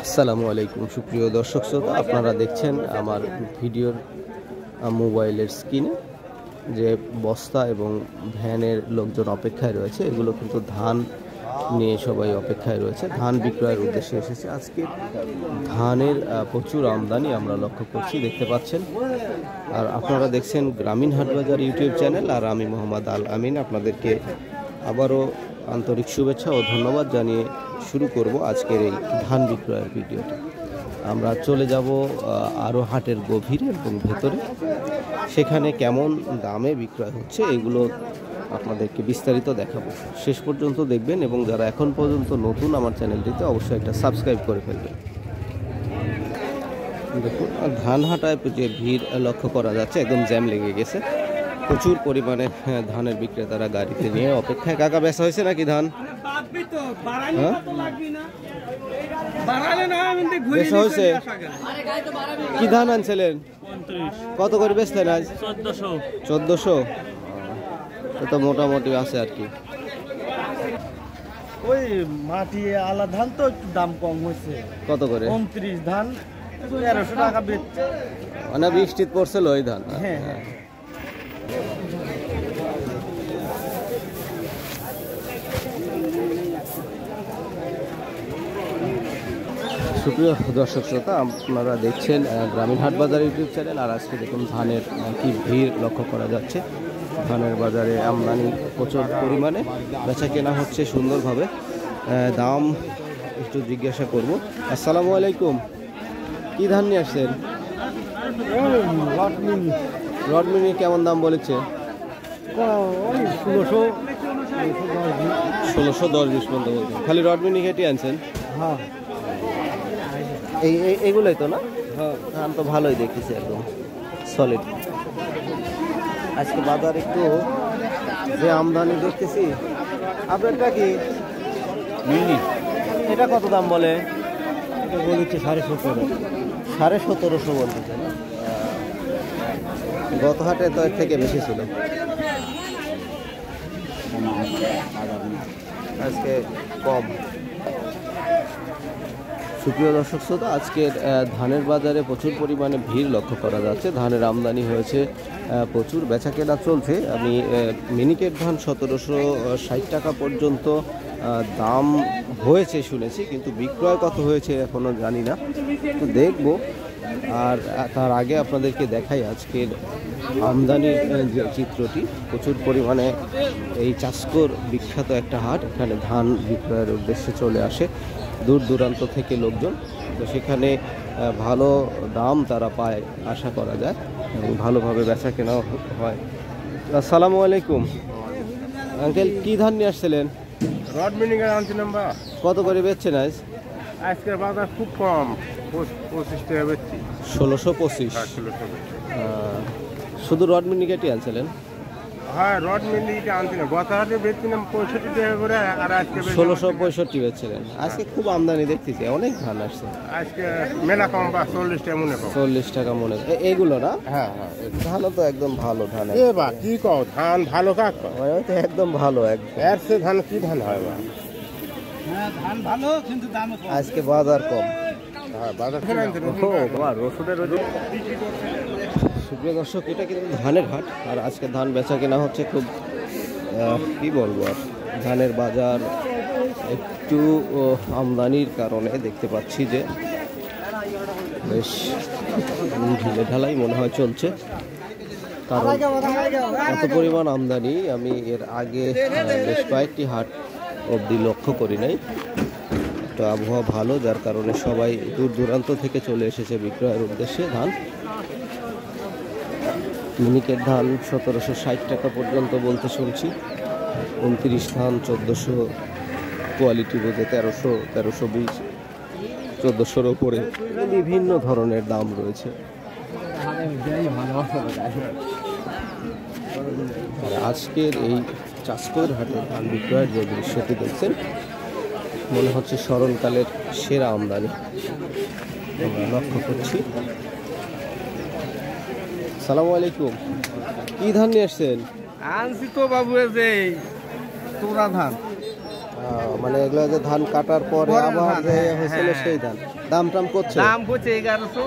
আসসালামু আলাইকুম সুপ্রিয় দর্শক শ্রোতা, আপনারা দেখছেন আমার ভিডিওর মোবাইলের স্ক্রিনে যে বস্তা এবং ভ্যানের লোকজন অপেক্ষায় রয়েছে। এগুলো কিন্তু ধান নিয়ে সবাই অপেক্ষায় রয়েছে, ধান বিক্রয়ের উদ্দেশ্যে এসেছে। আজকে ধানের প্রচুর আমদানি আমরা লক্ষ্য করছি, দেখতে পাচ্ছেন। আর আপনারা দেখছেন গ্রামীণ হাটবাজার ইউটিউব চ্যানেল, আর আমি মোহাম্মদ আল আমিন। আপনাদেরকে আবারও আন্তরিক শুভেচ্ছা ও ধন্যবাদ জানিয়ে শুরু করব আজকের এই ধান বিক্রয়ের ভিডিওটি। আমরা চলে যাব আরও হাটের গভীরে এবং ভেতরে, সেখানে কেমন দামে বিক্রয় হচ্ছে এগুলো আপনাদেরকে বিস্তারিত দেখাবো। শেষ পর্যন্ত দেখবেন এবং যারা এখন পর্যন্ত নতুন আমার চ্যানেলটিতে অবশ্যই একটা সাবস্ক্রাইব করে ফেলবেন। দেখুন, ধান হাটায় যে ভিড় লক্ষ্য করা যাচ্ছে, একদম জ্যাম লেগে গেছে। প্রচুর পরিমাণে ধানের বিক্রেতারা গাড়িতে নিয়ে অপেক্ষায়। কাকা বেচা হয়েছে নাকি ধান? বেচা হয়েছে। কি ধান আনছিলেন? কত করে বেচলেন আজ? 1400। তো মোটামুটি আছে আর কি। ওই মাটি আলা ধান তো একটু দাম কম হয়েছে। কত করে? 29 ধান 1300 টাকা বেচছে। মানে বৃষ্টি পড়ছিল ওই ধান। হ্যাঁ হ্যাঁ। সুপ্রিয় দর্শক শ্রোতা, আপনারা দেখছেন গ্রামীণ হাটবাজার ইউটিউব চ্যানেল। আর আজকে দেখুন ধানের কি ভিড় লক্ষ্য করা যাচ্ছে। ধানের বাজারে আমদানি প্রচুর পরিমাণে, বেচা কেনা হচ্ছে সুন্দরভাবে। দাম একটু জিজ্ঞাসা করব। আসসালামু আলাইকুম, কি ধান নিয়ে আসছেন? রডমিনি কেমন দাম বলেছে? 1610-20 পর্যন্ত বলছেন। খালি রডমিনি কেটে আনছেন? হ্যাঁ, এইগুলোই তো না? হ্যাঁ, ধান তো ভালোই দেখতেছি, একদম সলিড। আজকে বাজার একটু যে আমদানি দেখতেছি। আপনারটা কি মিনি? এটা কত দাম বলে? এটা বলেছে 1750। 1750 বলতেছে না? গত হাটে তো এর থেকে বেশি ছিল, আজকে কম। সুপ্রিয় দর্শক শ্রোতা, আজকের ধানের বাজারে প্রচুর পরিমাণে ভিড় লক্ষ্য করা যাচ্ছে। ধানের আমদানি হয়েছে প্রচুর, বেচা কেনা চলছে। আমি মিনিকেট ধান 1760 টাকা পর্যন্ত দাম হয়েছে শুনেছি, কিন্তু বিক্রয় কত হয়েছে এখনও জানি না, তো দেখব। আর তার আগে আপনাদেরকে দেখাই আজকের আমদানির যে চিত্রটি। প্রচুর পরিমাণে এই চাষকর বিখ্যাত একটা হাট, এখানে ধান বিক্রয়ের উদ্দেশ্যে চলে আসে দূর দূরান্ত থেকে লোকজন। তো সেখানে ভালো দাম তারা পায় আশা করা যায় এবং ভালোভাবে বেচা কেনাও হয়। আসসালামু আলাইকুম আঙ্কেল, কি ধান নিয়ে আসছিলেন? রডমিনি আনছিলাম। বা কত করে বেচছেন আজ? আজকের বাজার খুব কম, 25 টাকা বেচছি। 1625। শুধু রডমিনি কেটে আনছিলেন? হ্যাঁ, রডমিনিটা আনছিলাম। গত হাটে বেচছিলাম 65 টাকা করে, আর আজকে 1665 বেচছিলেন। আজকে খুব আমদানি দেখতেছি, অনেক ধান আসছে। আজকে মেলা কম, বা 40 টাকা মনে কম। 40 টাকা মনে। এইগুলো না? হ্যাঁ হ্যাঁ, ধানও তো একদম ভালো ধান। বা কি কও, ধান ভালো কাক তো একদম ভালো। এর সে ধান কি ধান হয়? বা ধান ভালো, কিন্তু দাম কম। আজকে বাজার কম। হ্যাঁ, বাজার রসুনের। সুপ্রিয় দর্শক, এটা কিন্তু ধানের হাট, আর আজকে ধান বেচা কেনা হচ্ছে খুব, কি বলবো আর। ধানের বাজার একটু আমদানির কারণে দেখতে পাচ্ছি যে বেশ ঢিলে ঢালাই মনে হয় চলছে, কারণ এত পরিমাণ আমদানি আমি এর আগে বেশ কয়েকটি হাট অবধি লক্ষ্য করি নাই। তো আবহাওয়া ভালো, যার কারণে সবাই দূর দূরান্ত থেকে চলে এসেছে বিক্রয়ের উদ্দেশ্যে ধান। মিনিকেট ধান 1760 টাকা পর্যন্ত বলতে শুনছি। 29 ধান 1400, কোয়ালিটি বোঝে 1300, 1320, 1400-র ওপরে বিভিন্ন ধরনের দাম রয়েছে। আজকের এই চাষকর হাটে ধান বিক্রয়ের যে দৃশ্যটি দেখছেন, মনে হচ্ছে স্মরণকালের সেরা আমদানি আমরা লক্ষ্য করছি। সালামু আলাইকুম, কি ধান নিয়ে আসছেন? আনছি তো বাবু, যে তোরা ধান। মানে এগুলো যে ধান কাটার পরে পরের আবার ধান, যে হ্যাঁ, হয়েছিল হ্যাঁ, সেই ধান দাম টাম করছে দাম করছে 1100,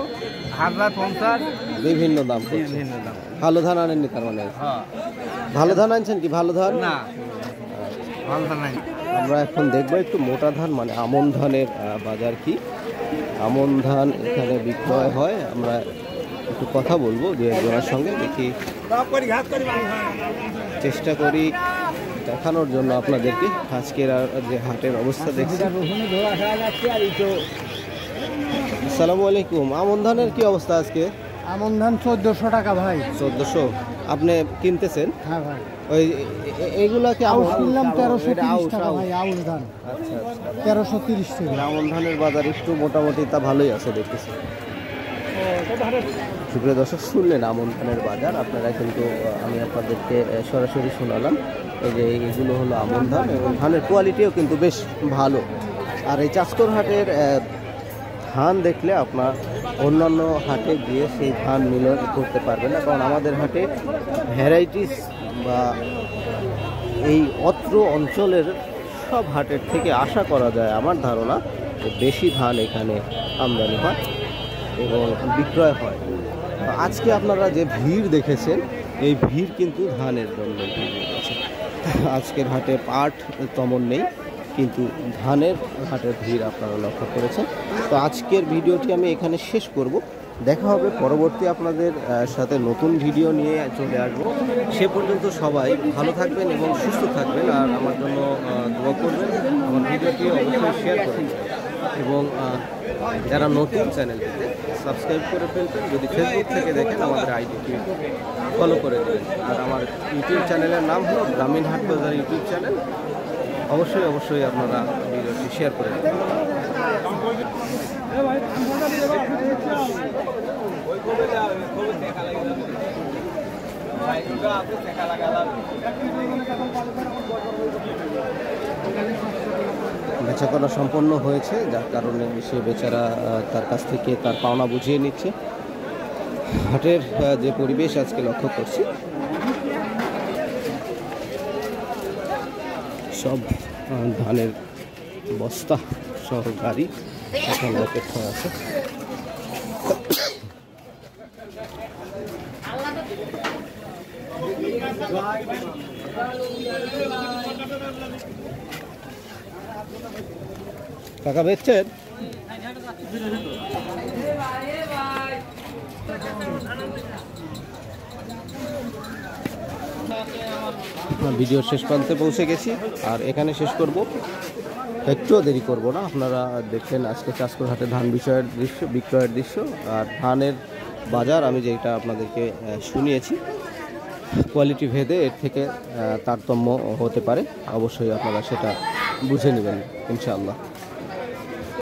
1050, বিভিন্ন দাম করছে। বিভিন্ন দাম। ভালো ধান আনেননি তার মানে? হ্যাঁ, ভালো ধান আনছেন কি? ভালো ধান না ভালো ধান নাই। আমরা এখন দেখবো একটু মোটা ধান মানে আমন ধানের বাজার কি। আমন ধান এখানে বিক্রয় হয়, আমরা একটু কথা বলবো দু একজনের সঙ্গে, দেখি চেষ্টা করি দেখানোর জন্য আপনাদেরকে আজকের যে হাটের অবস্থা দেখছি। আসসালামু আলাইকুম। আমন ধানের কি অবস্থা আজকে? আমন ধান 1400 টাকা ভাই। 1400 আপনি কিনতেছেন? হ্যাঁ ভাই। ওই এগুলা কি আউশ কিনলাম এটা 1330 আউশ, টাকা আউশ। ভাই, আউশ ধান আচ্ছা আচ্ছা। 1330 টাকা। আমন ধানের বাজার একটু মোটামুটি তা ভালোই আছে দেখতেছি। সুপ্রিয় দর্শক, শুনলেন আমন ধানের বাজার। আপনারা কিন্তু আমি আপনাদেরকে সরাসরি শোনালাম। এই যে এগুলো হলো আমন ধান এবং ধানের কোয়ালিটিও কিন্তু বেশ ভালো। আর এই চাষকর হাটের ধান দেখলে আপনার অন্যান্য হাটে গিয়ে সেই ধান মিলন করতে পারবেন না, কারণ আমাদের হাটে ভ্যারাইটিস বা এই অত্র অঞ্চলের সব হাটের থেকে আশা করা যায় আমার ধারণা যে বেশি ধান এখানে আমদানি হয় এবং বিক্রয় হয়। আজকে আপনারা যে ভিড় দেখেছেন, এই ভিড় কিন্তু ধানের জন্য আছে। আজকের হাটে পাট তেমন নেই, কিন্তু ধানের হাটের ভিড় আপনারা লক্ষ্য করেছেন। তো আজকের ভিডিওটি আমি এখানে শেষ করব। দেখা হবে পরবর্তী আপনাদের সাথে নতুন ভিডিও নিয়ে চলে আসবো। সে পর্যন্ত সবাই ভালো থাকবেন এবং সুস্থ থাকবেন, আর আমার জন্য দোয়া করবেন। আমার ভিডিওটি অবশ্যই শেয়ার করবেন এবং যারা নতুন চ্যানেলটিতে সাবস্ক্রাইব করে ফেলবেন। যদি ফেসবুক থেকে দেখেন আমাদের আইডিটি ফলো করে দেবেন। আর আমার ইউটিউব চ্যানেলের নাম হলো গ্রামীণ হাট বাজার ইউটিউব চ্যানেল। অবশ্যই অবশ্যই আপনারা ভিডিওটি শেয়ার করে দেবেন। বেচাকেনা সম্পন্ন হয়েছে, যার কারণে সে বেচারা তার কাছ থেকে তার পাওনা বুঝিয়ে নিচ্ছে। হাটের যে পরিবেশ আজকে লক্ষ্য করছি, সব ধানের বস্তা সহ গাড়ি এখানে অপেক্ষায় আছে। কাকা বেচছেন? ভিডিও শেষ প্রান্তে পৌঁছে গেছি, আর এখানে শেষ করব। একটুও দেরি করব না। আপনারা দেখলেন আজকে চাষকর হাটে ধান বিষয়ের দৃশ্য, বিক্রয়ের দৃশ্য আর ধানের বাজার। আমি যেটা আপনাদেরকে শুনিয়েছি, কোয়ালিটি ভেদে এর থেকে তারতম্য হতে পারে, অবশ্যই আপনারা সেটা বুঝে নেবেন ইনশাআল্লাহ।